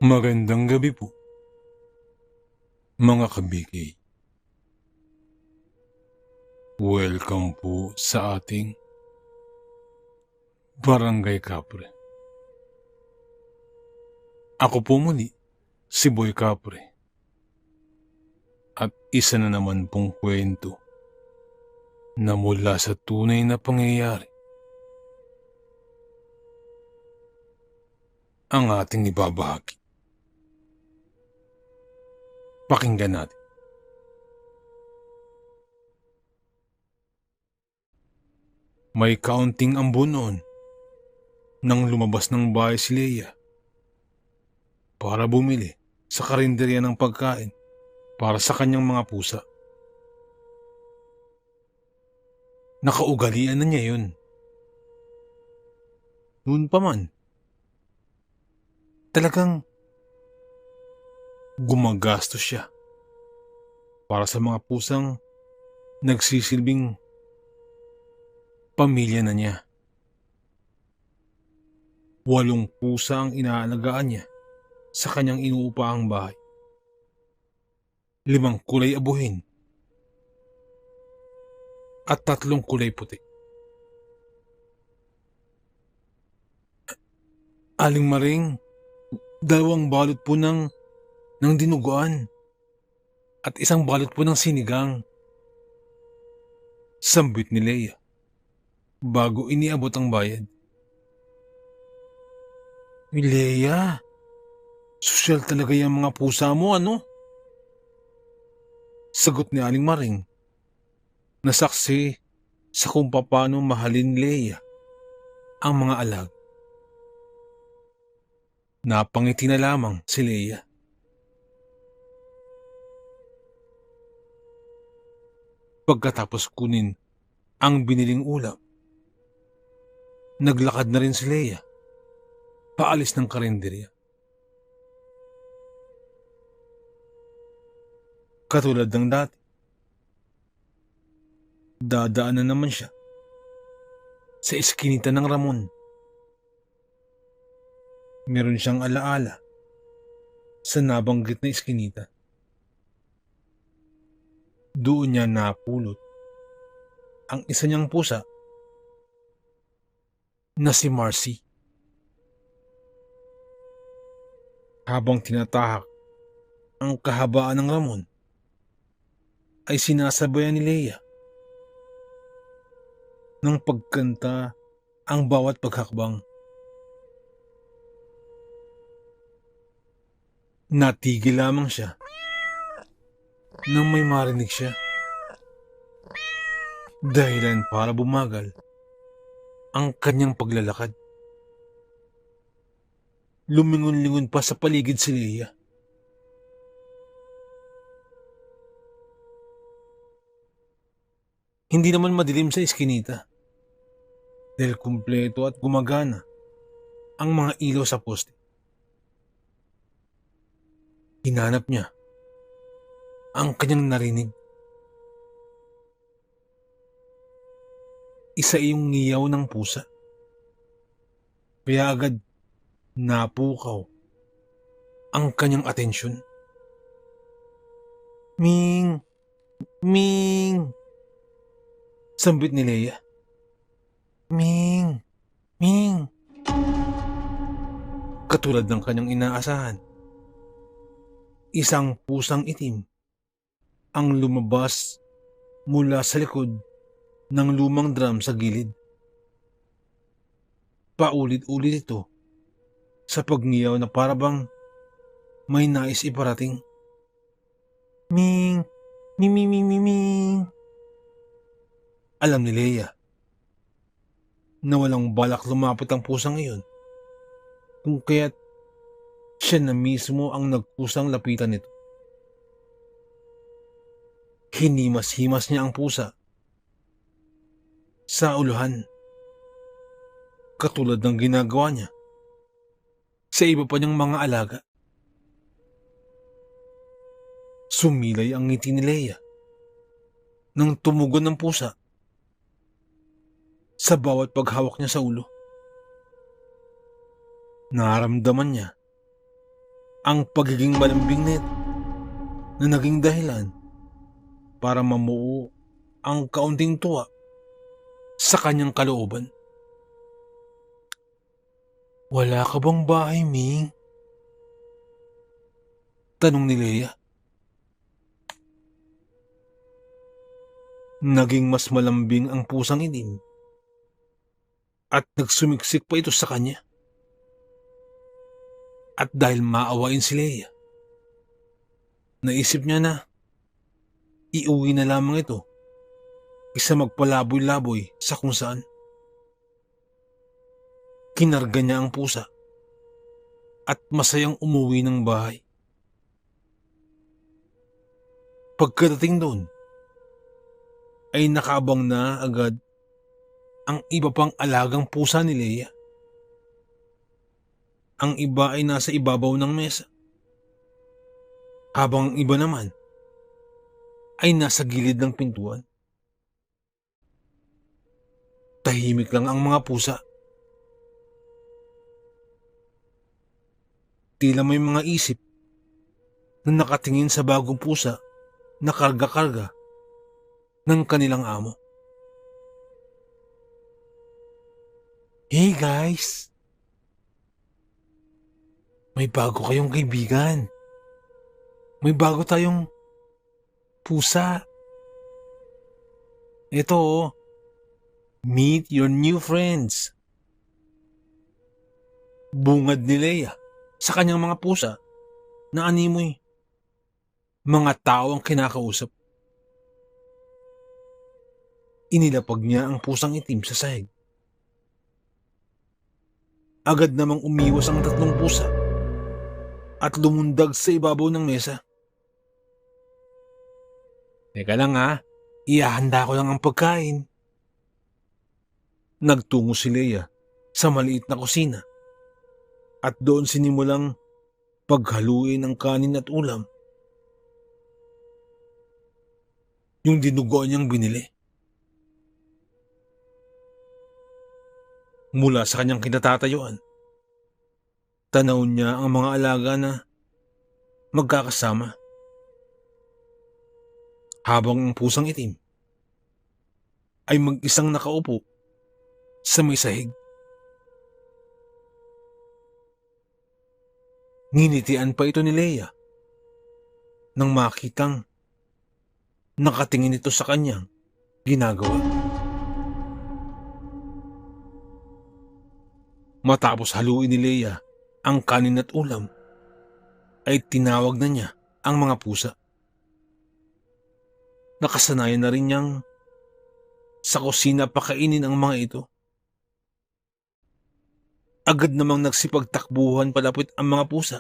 Magandang gabi po, mga kabigay. Welcome po sa ating Barangay Kapre. Ako po muli, si Boy Kapre. At isa na naman pong kwento na mula sa tunay na pangyayari ang ating ibabahagi. Pakinggan natin. May kaunting ambon noon nang lumabas ng bahay si Leia para bumili sa karinderya ng pagkain para sa kanyang mga pusa. Nakaugalian na niya yun. Noon pa man, talagang gumagastos siya para sa mga pusang nagsisilbing pamilya na niya. 8 pusa ang inaalagaan niya sa kanyang inuupahang bahay. 5 kulay abuhin at 3 kulay puti. Aling Maring, 2 balot po ng dinuguan at 1 balot po ng sinigang. Sambit ni Leia bago iniabot ang bayad. Leia, sosyal talaga yung mga pusa mo, ano? Sagot ni Aling Maring, nasaksi sa kung paano mahalin Leia ang mga alag. Napangiti na lamang si Leia. Pagkatapos kunin ang biniling ulam, naglakad na rin si Leia paalis ng karinderya. Katulad ng dati, dadaan na naman siya sa iskinita ng Ramon. Meron siyang alaala sa nabanggit na iskinita. Doon niya napulot ang isa niyang pusa na si Marcy. Habang tinatahak ang kahabaan ng Ramon, ay sinasabayan ni Leia ng pagkanta ang bawat paghakbang. Natigil lamang siya nang may marinig siya. Dahilan para bumagal ang kanyang paglalakad. Lumingon-lingon pa sa paligid si Leia. Hindi naman madilim sa iskinita dahil kumpleto at gumagana ang mga ilaw sa poste. Hinanap niya ang kanyang narinig. Isa yung ngiyaw ng pusa. Kaya agad napukaw ang kanyang atensyon. Ming! Ming! Sambit ni Leia. Ming! Ming! Katulad ng kanyang inaasahan, isang pusang itim ang lumabas mula sa likod ng lumang drum sa gilid. Paulit-ulit ito sa pagngiyaw na parabang may nais iparating. Ming! Ming! Ming! Ming! Ming! Ming! Alam ni Leia na walang balak lumapit ang pusang iyon, kung kaya't siya na mismo ang nagkusang lapitan nito. Hinimas-himas niya ang pusa sa uluhan, katulad ng ginagawa niya sa iba pa niyang mga alaga. Sumilay ang ngiti ni Leia nang tumugon ng pusa sa bawat paghawak niya sa ulo. Naramdaman niya ang pagiging malambing nito na naging dahilan para mamuo ang kaunting tuwa sa kanyang kalooban. "Wala ka bang bahay, Ming?" tanong ni Leia. Naging mas malambing ang pusang itim at nagsumiksik pa ito sa kanya. At dahil maawain si Leia, naisip niya na iuwi na lamang ito kaysa magpalaboy-laboy sa kung saan. Kinarga niya ang pusa at masayang umuwi ng bahay. Pagkadating doon, ay nakaabang na agad ang iba pang alagang pusa ni Leia. Ang iba ay nasa ibabaw ng mesa, habang ang iba naman ay nasa gilid ng pintuan. Tahimik lang ang mga pusa. Tila may mga isip na nakatingin sa bagong pusa na karga-karga ng kanilang amo. "Hey guys! May bago kayong kaibigan. May bago tayong pusa. Ito oh, meet your new friends." Bungad ni Leia sa kanyang mga pusa na animoy mga tao ang kinakausap. Inilapag niya ang pusang itim sa sahig. Agad namang umiwas ang tatlong pusa at lumundag sa ibabaw ng mesa. "Teka lang ha, ihahanda ko lang ang pagkain." Nagtungo si Leia sa maliit na kusina at doon sinimulang paghaluin ang kanin at ulam. Yung dinuguan niyang binili. Mula sa kanyang kinatatayuan, tanaw niya ang mga alaga na magkakasama. Habang ang pusang itim ay mag-isang nakaupo sa may sahig. Nginitian pa ito ni Leia nang makitang nakatingin ito sa kanyang ginagawa. Matapos haluin ni Leia ang kanin at ulam, ay tinawag na niya ang mga pusa. Nakasanayan na rin niyang sa kusina pakainin ang mga ito. Agad namang nagsipagtakbuhan palapit ang mga pusa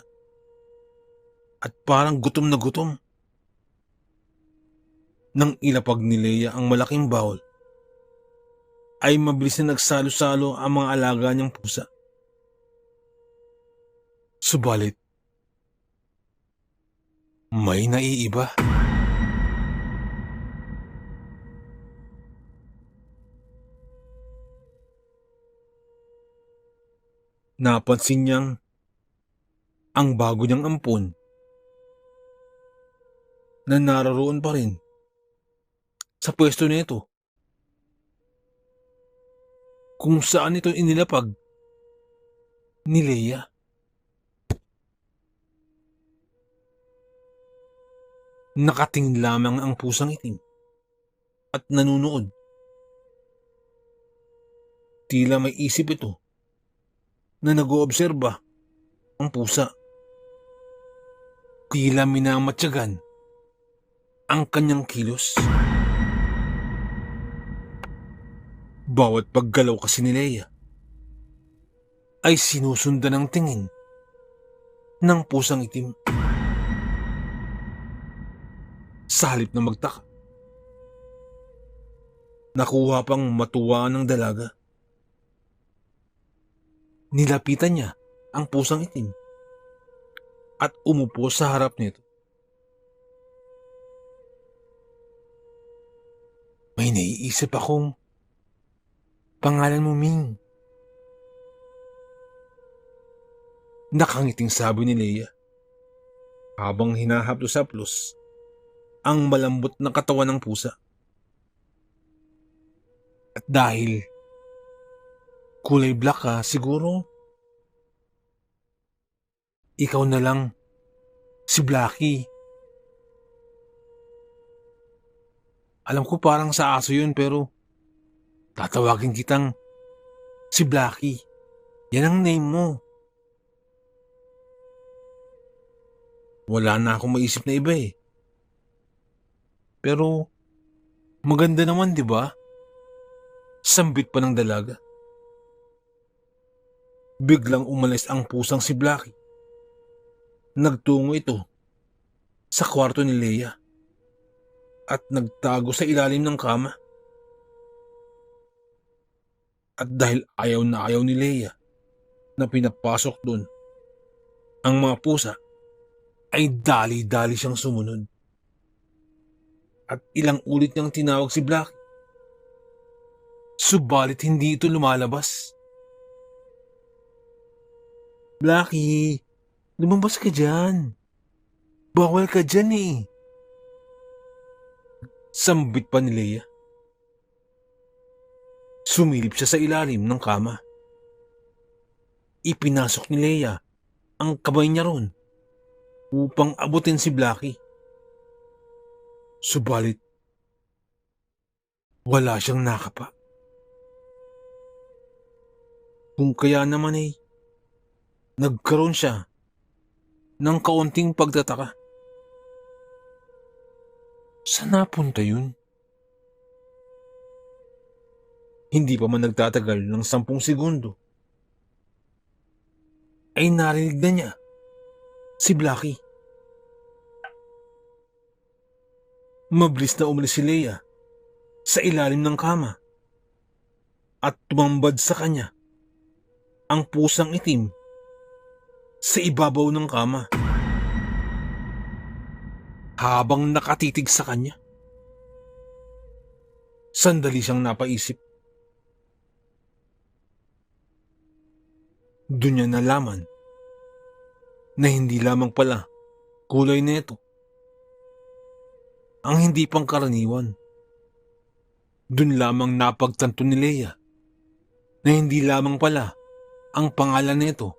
at parang gutom na gutom. Nang ilapag ni Leia ang malaking bowl, ay mabilis na nagsalo-salo ang mga alaga niyang pusa. Subalit, may naiiba. Napansin niyang ang bago niyang ampon na naroon pa rin sa pwesto nito kung saan ito inilapag ni Leia. Nakatingin lamang ang pusang itim at nanunood. Tila may isip ito na nag-oobserba ang pusa. Tila minamatyagan ang kanyang kilos. Bawat paggalaw kasi ni Leia ay sinusundan ng tingin ng pusang itim. Sa halip na magtaka, nakuha pang matuwa ng dalaga. Nilapitan niya ang pusang itim at umupo sa harap nito. "May naiisip akong pangalan mo, Ming." Nakangiting sabi ni Leia habang hinahaplos-haplos ang malambot na katawan ng pusa. At dahil kulay black ka, siguro ikaw na lang si Blackie. Alam ko parang sa aso yun pero tatawagin kitang si Blackie. Yan ang name mo. Wala na akong maisip na iba eh. Pero maganda naman, di ba? Sambit pa ng dalaga. Biglang umalis ang pusang si Blackie. Nagtungo ito sa kwarto ni Leia at nagtago sa ilalim ng kama. At dahil ayaw na ayaw ni Leia na pinapasok doon ang mga pusa, ay dali-dali siyang sumunod. At ilang ulit niyang tinawag si Blackie. Subalit hindi ito lumalabas. Blackie, lumabas ka dyan. Bawal ka dyan eh. Sambit pa ni Leia. Sumilip siya sa ilalim ng kama. Ipinasok ni Leia ang kamay niya ron upang abutin si Blackie. Subalit, wala siyang nakapa. Kung kaya naman ay nagkaroon siya ng kaunting pagtataka. Saan napunta yun? Hindi pa man nagtatagal ng 10 segundo ay narinig na niya si Blackie. Mabilis na umalis si Leia sa ilalim ng kama at tumambad sa kanya ang pusang itim sa ibabaw ng kama. Habang nakatitig sa kanya, sandali siyang napaisip. Doon niya nalaman na hindi lamang pala kulay nito ang hindi pangkaraniwan. Doon lamang napagtanto ni Leia na hindi lamang pala ang pangalan nito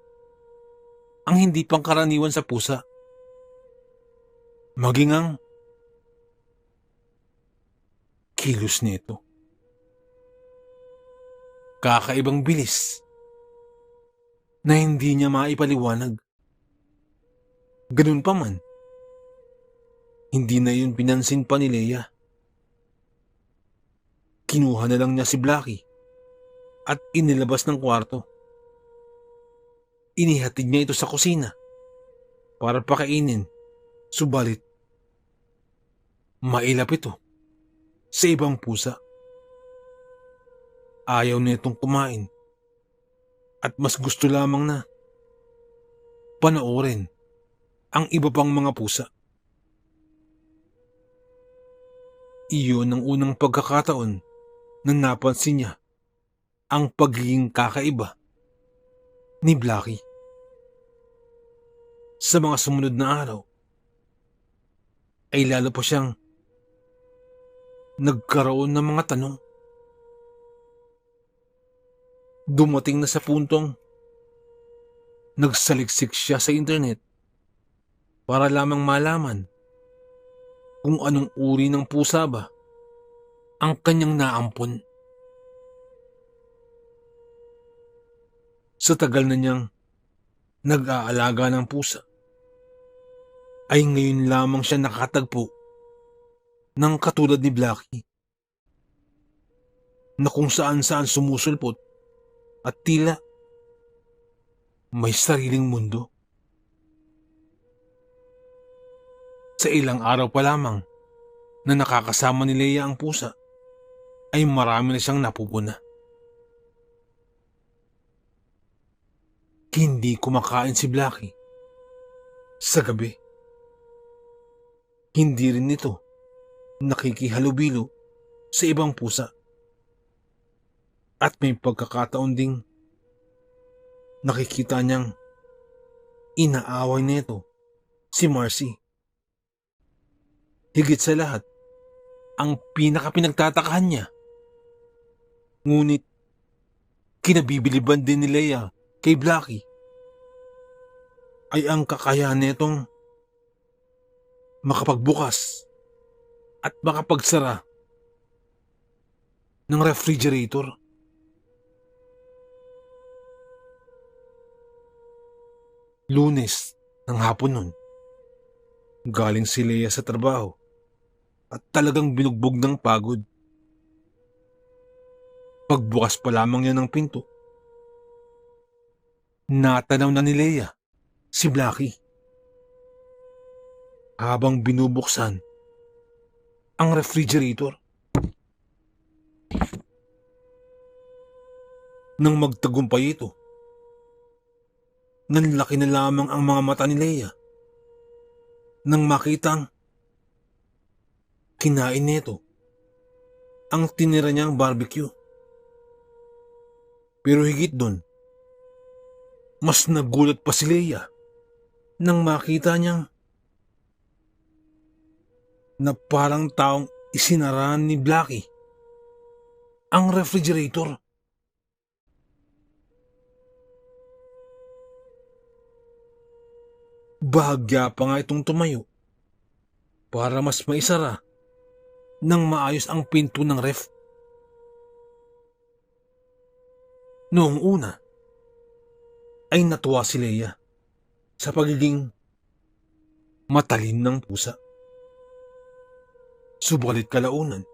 ang hindi pangkaraniwan sa pusa. Maging ang kilos nito. Kakaibang bilis na hindi niya maipaliwanag. Ganun pa man, hindi na yun pinansin pa ni Leia. Kinuha na lang niya si Blackie at inilabas ng kwarto. Inihatid niya ito sa kusina para pakainin, subalit mailap ito sa ibang pusa. Ayaw nitong kumain at mas gusto lamang na panoorin ang iba pang mga pusa. Iyon ang unang pagkakataon na napansin niya ang pagiging kakaiba ni Blackie. Sa mga sumunod na araw, ay lalo pa siyang nagkaroon ng mga tanong. Dumating na sa puntong nagsaliksik siya sa internet para lamang malaman kung anong uri ng pusa ba ang kanyang naampon. Sa tagal na niyang nag-aalaga ng pusa, ay ngayon lamang siya nakatagpo ng katulad ni Blackie, na kung saan-saan sumusulpot at tila may sariling mundo. Sa ilang araw pa lamang na nakakasama ni Leia ang pusa, ay marami na siyang napupuna. Hindi kumakain si Blackie sa gabi. Hindi rin ito nakikihalubilo sa ibang pusa. At may pagkakataon ding nakikita niyang inaaway nito si Marcy. Higit sa lahat, ang pinakapinagtatakahan niya, ngunit kinabibiliban din ni Leia kay Blackie, ay ang kakayahan nitong makapagbukas at makapagsara ng refrigerator. Lunes ng hapon nun, galing si Leia sa trabaho at talagang binugbog ng pagod. Pagbukas pa lamang niya ng pinto, natanaw na ni Leia si Blackie habang binubuksan ang refrigerator. Nang magtagumpay ito, nanlaki na lamang ang mga mata ni Leia nang makitang kinain nito ang tinira niyang barbecue. Pero higit doon, mas nagulat pa si Leia nang makita niyang na parang taong isinara ni Blackie ang refrigerator. Bahagya pa nga itong tumayo para mas maisara ng maayos ang pinto ng ref. Noong una, ay natuwa si Leia sa pagiging matalin ng pusa. Subalit kalaunan,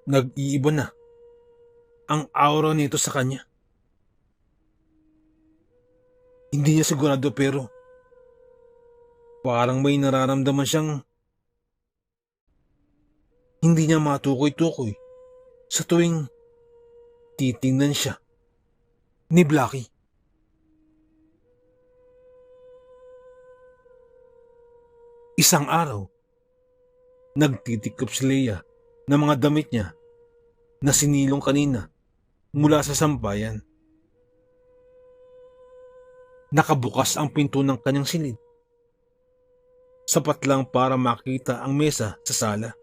nag-iiba na ang aura nito sa kanya. Hindi niya sigurado pero parang may nararamdaman siyang hindi niya matukoy-tukoy sa tuwing titingnan siya ni Blackie. Isang araw, nagtitikop si Leia ng mga damit niya na sinilong kanina mula sa sampayan. Nakabukas ang pinto ng kanyang silid. Sapat lang para makita ang mesa sa sala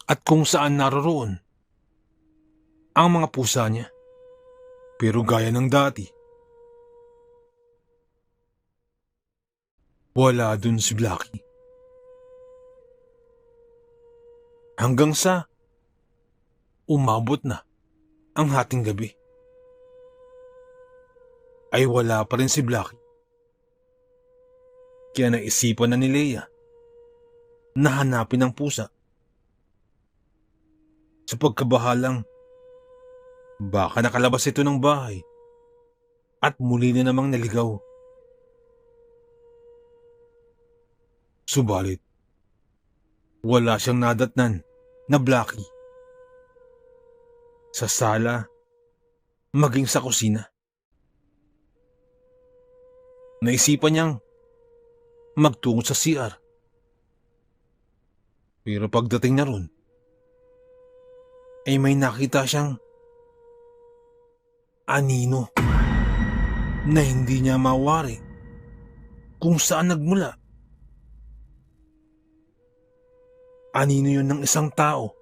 at kung saan naroroon ang mga pusa niya. Pero gaya ng dati, wala dun si Blackie. Hanggang sa umabot na ang hating gabi, ay wala pa rin si Blackie. Kaya naisipan na ni Leia na hanapin ang pusa. Sa pagkabahalang baka nakalabas ito ng bahay at muli na namang naligaw. Subalit, wala siyang nadatnan na Blackie sa sala maging sa kusina. Naisipan niyang magtungo sa CR. Pero pagdating na ron, ay may nakita siyang anino na hindi niya mawari kung saan nagmula. Anino yun ng isang tao.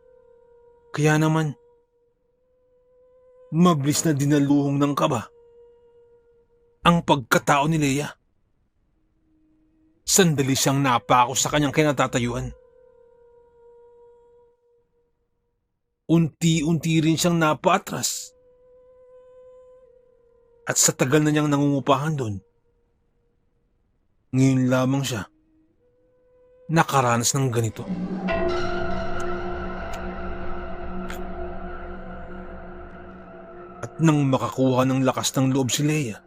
Kaya naman, mabilis na dinaluhong ng kaba ang pagkatao ni Leia. Sandali siyang napako sa kanyang kinatatayuan. Unti-unti rin siyang napaatras. At sa tagal na niyang nangungupahan doon, ngayon lamang siya nakaranas ng ganito. At nang makakuha ng lakas ng loob si Leia,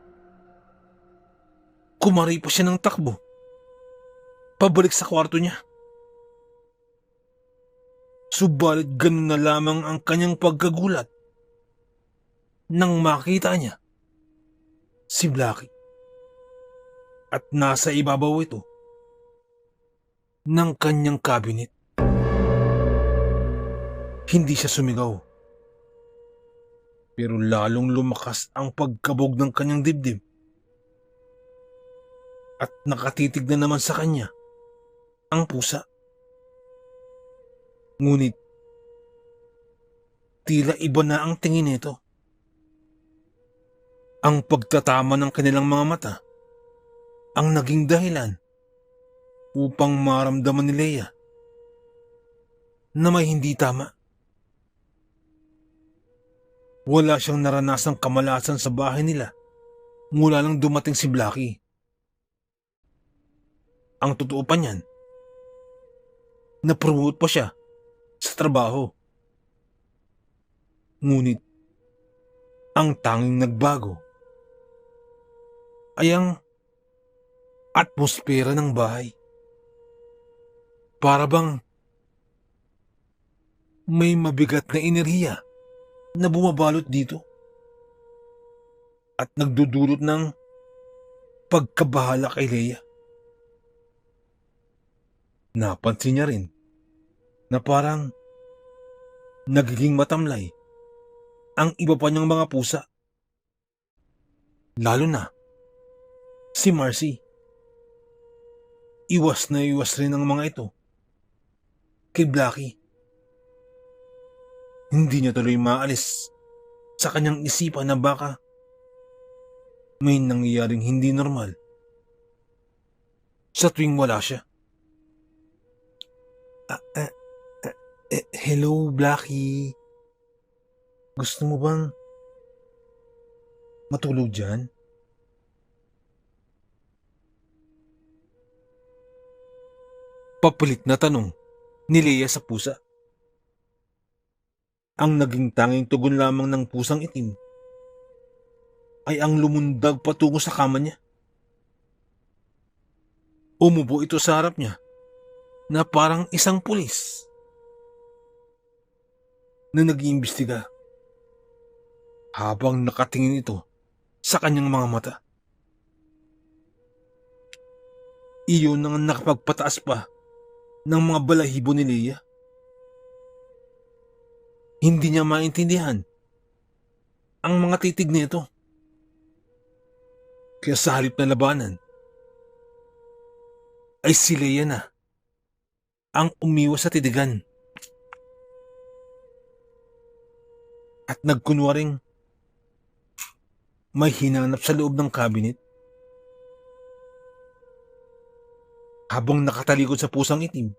kumari pa siya ng takbo pabalik sa kwarto niya. Subalit ganun na lamang ang kanyang pagkagulat nang makita niya si Blackie at nasa ibabaw ito ng kanyang cabinet. Hindi siya sumigaw, pero lalong lumakas ang pagkabog ng kanyang dibdib. at nakatitig na naman sa kanya ang pusa. Ngunit tila iba na ang tingin nito. Ang pagtatama ng kanilang mga mata ang naging dahilan upang maramdaman ni Leia na may hindi tama. Wala siyang naranasang kamalasan sa bahay nila mula nang dumating si Blackie. Ang totoo pa niyan, na-promote pa siya sa trabaho. Ngunit ang tanging nagbago ay ang atmosfera ng bahay. Para bang may mabigat na enerhiya na bumabalot dito at nagdudulot ng pagkabahala kay Leia. Napansin niya rin na parang nagiging matamlay ang iba pa niyang mga pusa. Lalo na si Marcy. Iwas na iwas rin ang mga ito kay Blackie. Hindi niya tuloy maalis sa kanyang isipan na baka may nangyayaring hindi normal sa tuwing wala siya. Hello, Blackie. Gusto mo bang matulog dyan? Papilit na tanong ni Leia sa pusa. Ang naging tanging tugon lamang ng pusang itim ay ang lumundag patungo sa kama niya. Umupo ito sa harap niya na parang isang pulis na nag-iimbestiga habang nakatingin ito sa kanyang mga mata. Iyon ang nakapagpataas pa ng mga balahibo ni Leia. Hindi niya maintindihan ang mga titig nito. Kaya sa halip na labanan, ay si Leia na ang umiwas sa titigan. At nagkunwaring may hinanap sa loob ng cabinet. Habang nakatalikod sa pusang itim,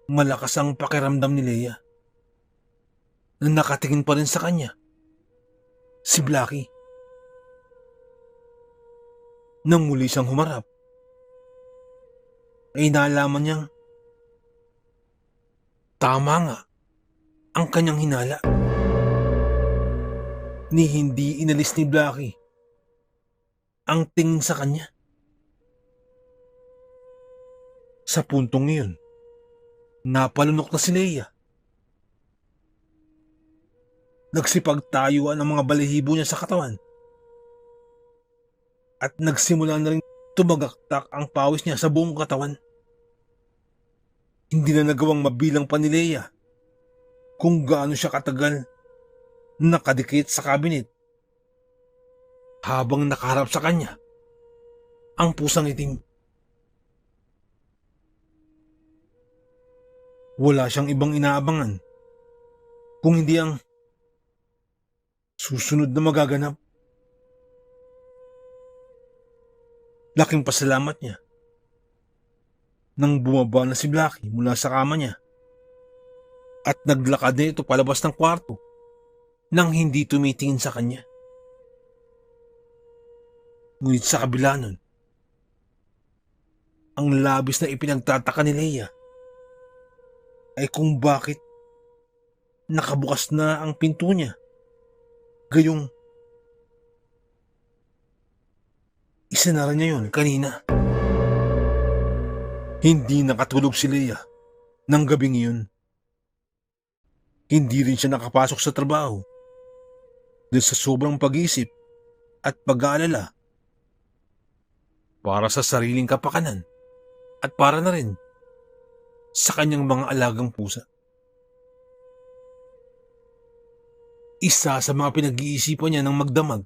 malakas ang pakiramdam ni Leia na nakatingin pa rin sa kanya si Blackie. Nang muli siyang humarap, ay nalaman niyang tama nga ang kanyang hinala. Ni hindi inalis ni Blackie ang tingin sa kanya. Sa puntong iyon, napalunok na si Leia. Nagsipagtayuan ang mga balahibo niya sa katawan. At nagsimula na rin tumagaktak ang pawis niya sa buong katawan. Hindi na nagawang mabilang pa ni Leia kung gaano siya katagal nakadikit sa kabinet habang nakaharap sa kanya ang pusang itim. Wala siyang ibang inaabangan kung hindi ang susunod na magaganap. Laking pasalamat niya nang bumaba na si Blackie mula sa kama niya at naglakad na ito palabas ng kwarto nang hindi tumitingin sa kanya. Ngunit sa kabila nun, ang labis na ipinagtataka ni Leia ay kung bakit nakabukas na ang pinto niya. Gayong isinara niya yun kanina. Hindi nakatulog si Leia ng gabing iyon. Hindi rin siya nakapasok sa trabaho dahil sa sobrang pag-iisip at pag-aalala para sa sariling kapakanan at para na rin sa kanyang mga alagang pusa. Isa sa mga pinag-iisipan niya ng magdamag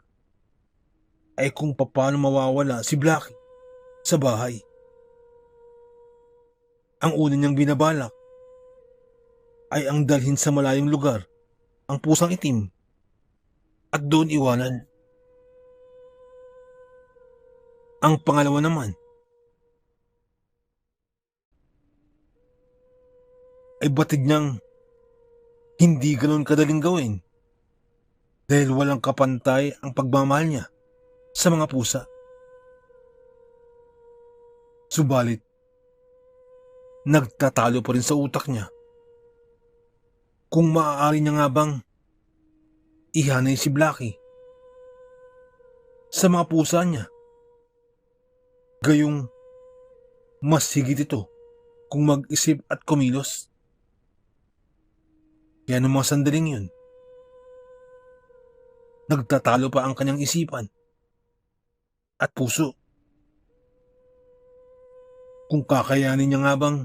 ay kung paano mawawala si Blackie sa bahay. Ang una niyang binabalak ay ang dalhin sa malayong lugar ang pusang itim at doon iwanan. Ang pangalawa naman ay batid niyang hindi ganoon kadaling gawin dahil walang kapantay ang pagmamahal niya sa mga pusa. Subalit, nagtatalo pa rin sa utak niya kung maaari niya nga bang ihanay si Blackie sa mga pusa niya. Gayong mas higit ito kung mag-isip at kumilos. Kaya ng mga sandaling yun, nagtatalo pa ang kanyang isipan at puso. Kung kakayanin niya nga bang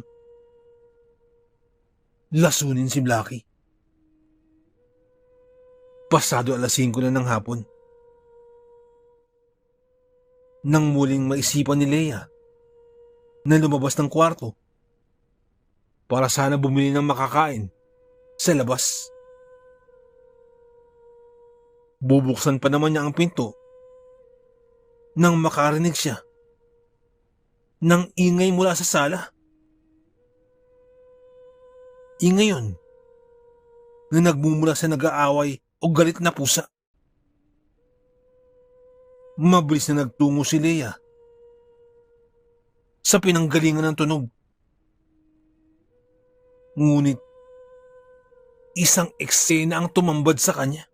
lasunin si Blackie. Pasado 5:00 na ng hapon, nang muling maisipan ni Leia na lumabas ng kwarto para sana bumili ng makakain sa labas. Bubuksan pa naman niya ang pinto nang makarinig siya ng ingay mula sa sala. Ingay yun na nagmumula sa nag-aaway o galit na pusa. Mabilis na nagtungo si Leia sa pinanggalingan ng tunog. Ngunit isang eksena ang tumambad sa kanya.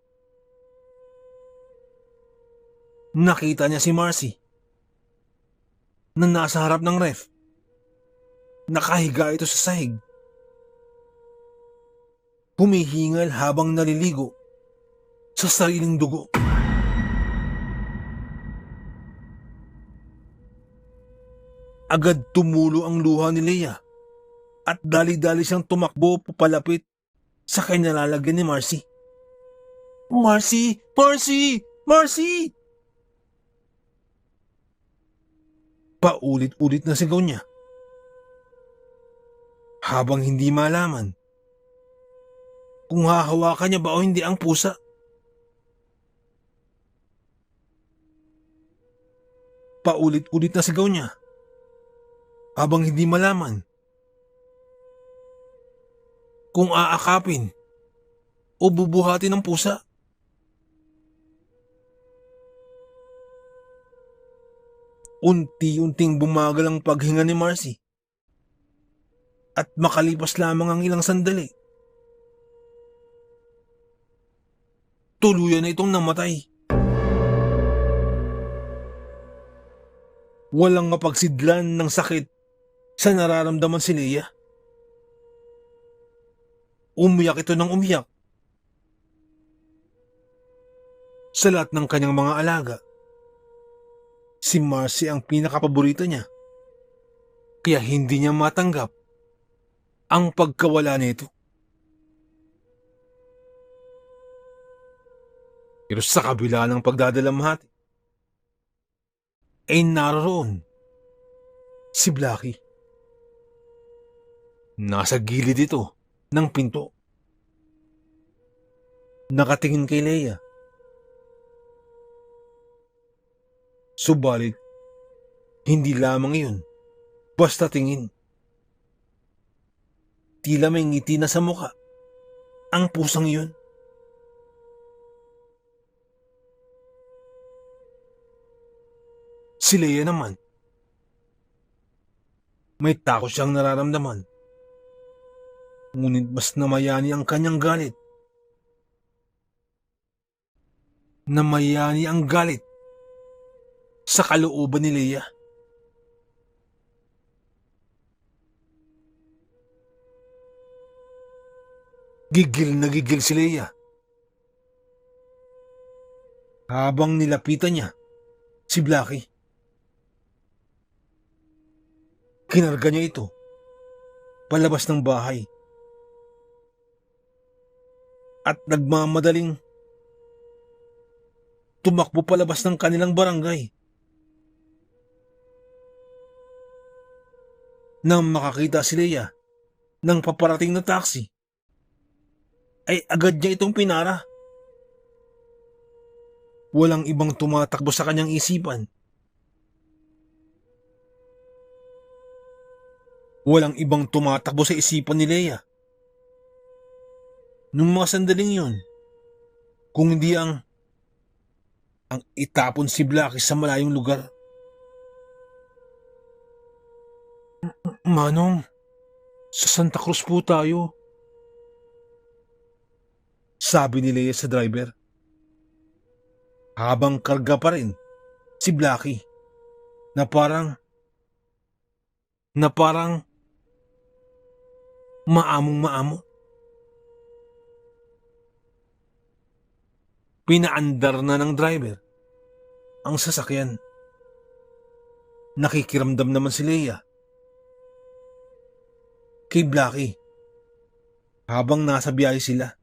Nakita niya si Marcy na nasa harap ng ref. Nakahiga ito sa sahig. Humihingal habang naliligo sa sariling dugo. Agad tumulo ang luha ni Leia at dali-dali siyang tumakbo papalapit sa kinalalagyan ni Marcy. Marcy! Marcy! Marcy! Paulit-ulit na sigaw niya habang hindi malaman kung hahawakan niya ba o hindi ang pusa. Paulit-ulit na sigaw niya habang hindi malaman kung aakapin o bubuhatin ng pusa. Unti-unting bumagal ang paghinga ni Marcy at makalipas lamang ang ilang sandali, tuluyan na itong namatay. Walang mapagsidlan ng sakit sa nararamdaman si Leia. Umiyak ito ng umiyak. Sa lahat ng kanyang mga alaga, si Marcy ang pinakapaborito niya. Kaya hindi niya matanggap ang pagkawala nito. Pero sa kabila ng pagdadalamhati, ay naroon si Blackie. Nasa gilid ito ng pinto. Nakatingin kay Leia. Subalit, hindi lamang iyon basta tingin. Tila may ngiti na sa muka ang pusang iyon. Si Leia naman, may takot siyang nararamdaman. Ngunit mas namayani ang kanyang galit. Namayani ang galit sa kalooban ni Leia. Gigil na gigil si Leia habang nilapitan niya si Blackie. Kinarga niya ito palabas ng bahay at nagmamadaling tumakbo palabas ng kanilang barangay. Nang makakita si Leia ng paparating na taxi, ay agad niya itong pinara. Walang ibang tumatakbo sa kanyang isipan. Walang ibang tumatakbo sa isipan ni Leia nung mga sandaling yun, kung hindi ang itapon si Blackie sa malayong lugar. Manong, sa Santa Cruz po tayo, sabi ni Leia sa driver. Habang karga pa rin si Blackie na parang maamong-maamo. Pinaandar na ng driver ang sasakyan. Nakikiramdam naman si Leia kay Blackie habang nasa biyahe sila.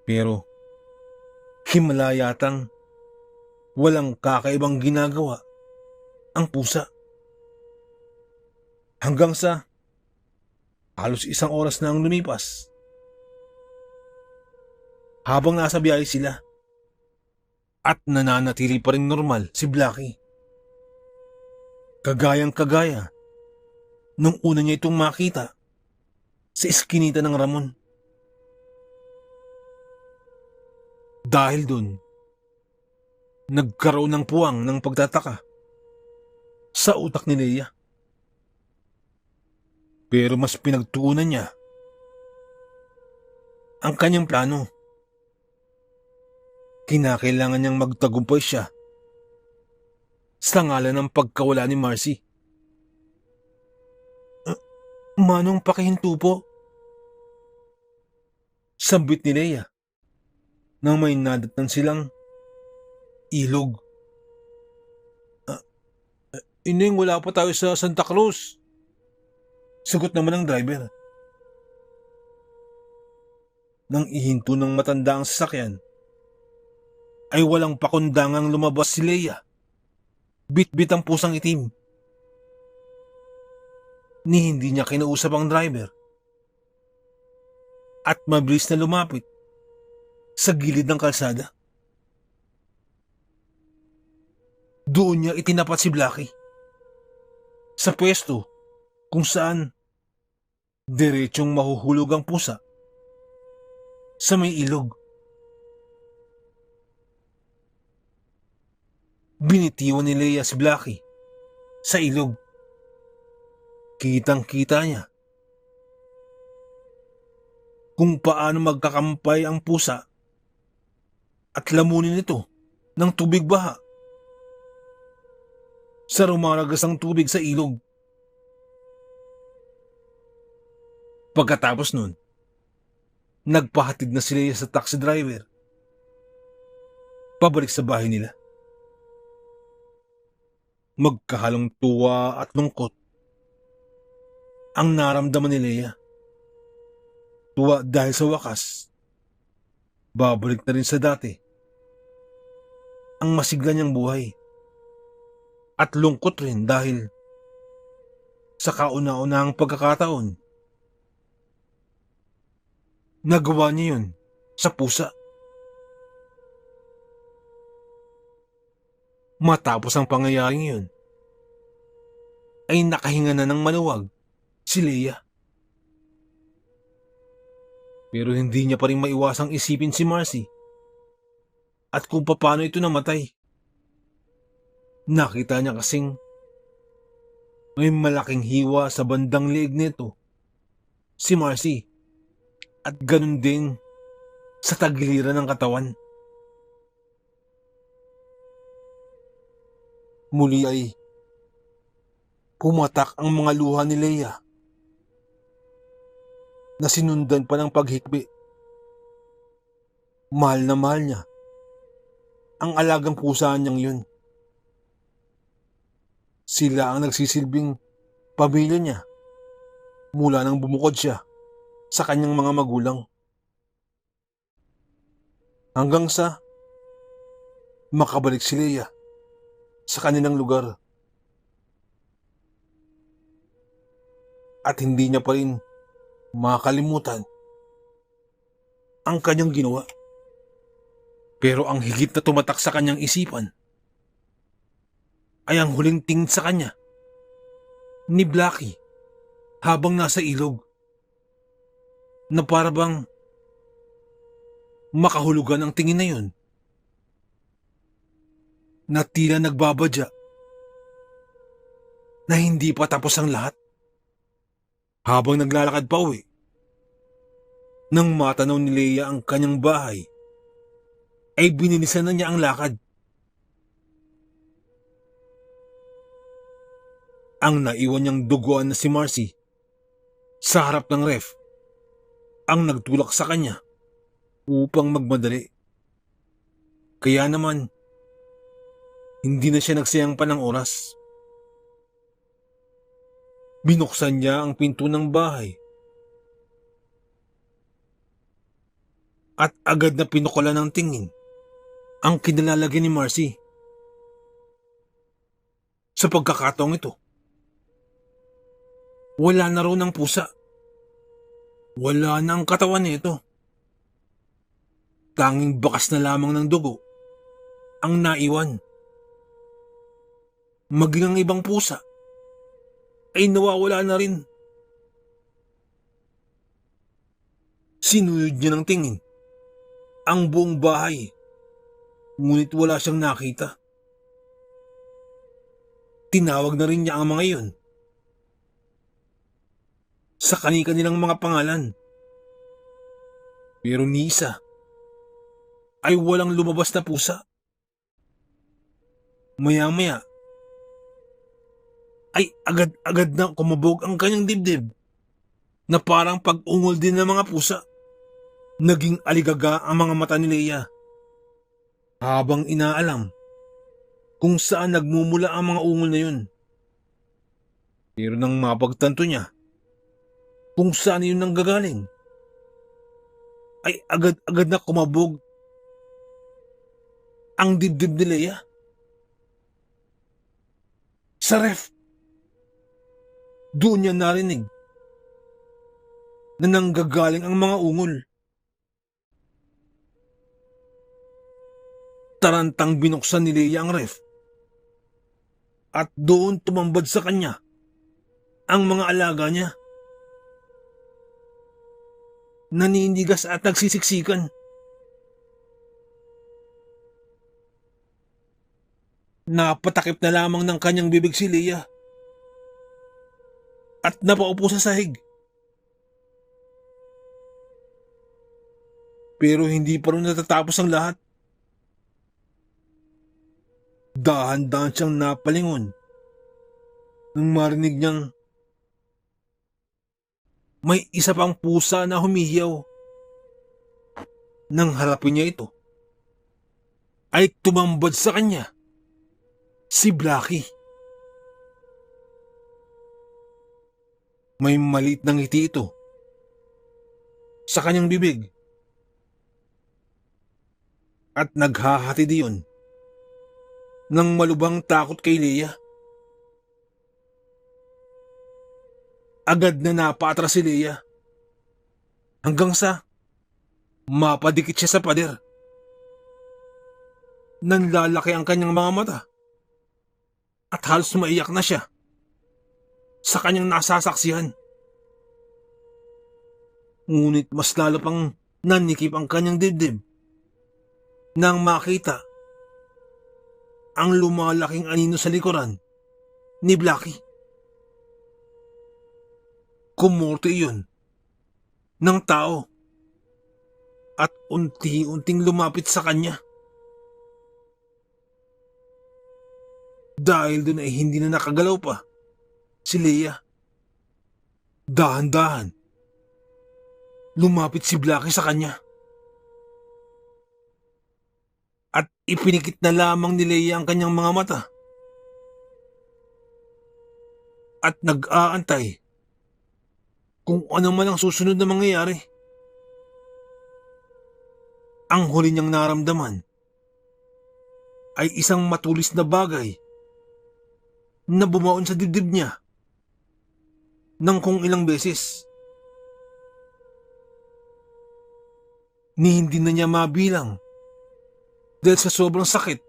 Pero himala yatang walang kakaibang ginagawa ang pusa. Hanggang sa halos 1 oras na ang lumipas. Habang nasa biyahe sila at nananatili pa rin normal si Blackie. Kagayang-kagaya nung una niya itong makita sa iskinita ng Ramon. Dahil dun, nagkaroon ng puwang ng pagtataka sa utak ni Leia. Pero mas pinagtuunan niya ang kanyang plano. Kinakailangan niyang magtagumpay siya sa ngalan ng pagkawala ni Marcy. Manong, pakihinto po, sambit ni Leia nang may nadatnan silang ilog. Ining, wala pa tayo sa Santa Cruz, sagot naman ng driver. Nang ihinto ng matanda ang sasakyan, ay walang pakundangang lumabas si Leia. Bit-bit ang pusang itim. Ni hindi niya kinausap ang driver. At mabilis na lumapit sa gilid ng kalsada. Doon niya itinapat si Blackie sa pwesto kung saan diretsong mahuhulog ang pusa sa may ilog. Binitiwan ni Leia si Blackie sa ilog. Kitang-kita niya kung paano magkakampay ang pusa at lamunin ito ng tubig baha sa rumaragasang tubig sa ilog. Pagkatapos nun, nagpahatid na si Leia sa taxi driver pabalik sa bahay nila. Magkahalong tuwa at lungkot ang naramdaman ni Leia. Tuwa dahil sa wakas, babalik na rin sa dati ang masigla niyang buhay. At lungkot rin dahil sa kauna-unahang pagkakataon, nagawa niya yun sa pusa. Matapos ang pangyayaring yun, ay nakahinga na ng maluwag si Leia. Pero hindi niya pa rin maiwasang isipin si Marcy at kung paano ito namatay. Nakita niya kasing may malaking hiwa sa bandang leeg nito, si Marcy, at ganun din sa tagiliran ng katawan. Muli ay pumatak ang mga luha ni Leia na sinundan pa ng paghikbi. Mahal na mahal niya ang alagang pusa niyang yun. Sila ang nagsisilbing pamilya niya mula nang bumukod siya sa kanyang mga magulang. Hanggang sa makabalik si Leia sa kanilang lugar at hindi niya pa rin makalimutan ang kanyang ginawa. Pero ang higit na tumatak sa kanyang isipan ay ang huling tingin sa kanya ni Blackie habang nasa ilog na para bang makahulugan ang tingin na yun na tila nagbabadya na hindi pa tapos ang lahat. Habang naglalakad pa uwi, nang matanaw ni Leia ang kanyang bahay, ay binilisan na niya ang lakad. Ang naiwan niyang duguan na si Marcy sa harap ng ref ang nagtulak sa kanya upang magmadali. Kaya naman, hindi na siya nagsayang pa ng oras. Binuksan niya ang pinto ng bahay at agad na pinukulan ng tingin ang kinalalagyan ni Marcy. Sa pagkakataong ito, wala na raw ng pusa. Wala na ang katawan nito. Tanging bakas na lamang ng dugo ang naiwan. Maging ang ibang pusa ay nawawala na rin. Sinuyod niya ng tingin ang buong bahay, ngunit wala siyang nakita. Tinawag na rin niya ang mga iyon sa kani-kanilang mga pangalan. Pero ni isa ay walang lumabas na pusa. Maya-maya ay agad-agad na kumabog ang kanyang dibdib na parang pag-ungol din ng mga pusa. Naging aligaga ang mga mata ni Leia habang inaalam kung saan nagmumula ang mga ungol na yun. Pero nang mapagtanto niya kung saan yun nanggagaling, ay agad-agad na kumabog ang dibdib ni Leia sa ref. Doon niya narinig na nanggagaling ang mga ungol. Tarantang binuksan ni Leia ang ref at doon tumambad sa kanya ang mga alaga niya. Naninigas at nagsisiksikan. Napatakip na lamang ng kanyang bibig si Leia at napaupo sa sahig. Pero hindi pa rin natatapos ang lahat. Dahan-dahan siyang napalingon nang marinig niyang may isa pang pusa na humihiyaw. Nang harapin niya ito, ay tumambad sa kanya si Blackie. May maliit na ngiti ito sa kanyang bibig at naghahatid iyon ng malubhang takot kay Leia. Agad na napaatras si Leia hanggang sa mapadikit siya sa pader. Nanlalaki ang kanyang mga mata at halos maiyak na siya sa kanyang nasasaksihan. Ngunit mas lalo pang nanikip ang kanyang dibdib nang makita ang lumalaking anino sa likuran ni Blackie. Kumorte iyon ng tao at unti-unting lumapit sa kanya. Dahil doon ay hindi na nakagalaw pa si Leia. Dahan-dahan lumapit si Blackie sa kanya. At ipinikit na lamang ni Leia ang kanyang mga mata at nag-aantay kung ano man ang susunod na mangyayari. Ang huli niyang naramdaman ay isang matulis na bagay na bumaon sa dibdib niya nang kung ilang beses ni hindi na niya mabilang dahil sa sobrang sakit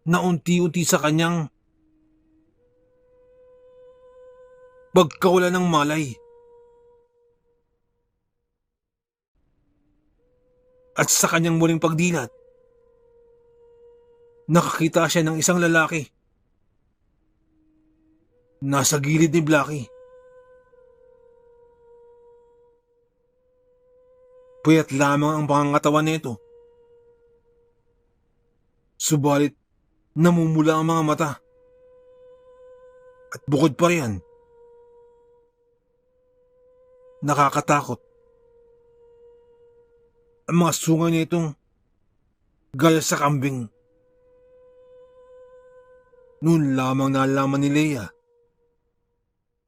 na unti-unti sa kanyang pagkawala ng malay. At sa kanyang muling pagdilat, nakakita siya ng isang lalaki. Nasa gilid ni Blackie. Puyat lamang ang pangangatawan nito. Subalit, namumula ang mga mata. At bukod pa riyan, nakakatakot. Ang mga sungay nitong gaya sa kambing. Noon lamang nalaman ni Leia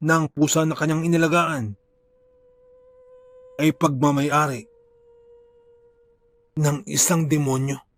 na ang pusa na kanyang inalagaan ay pagmamay-ari ng isang demonyo.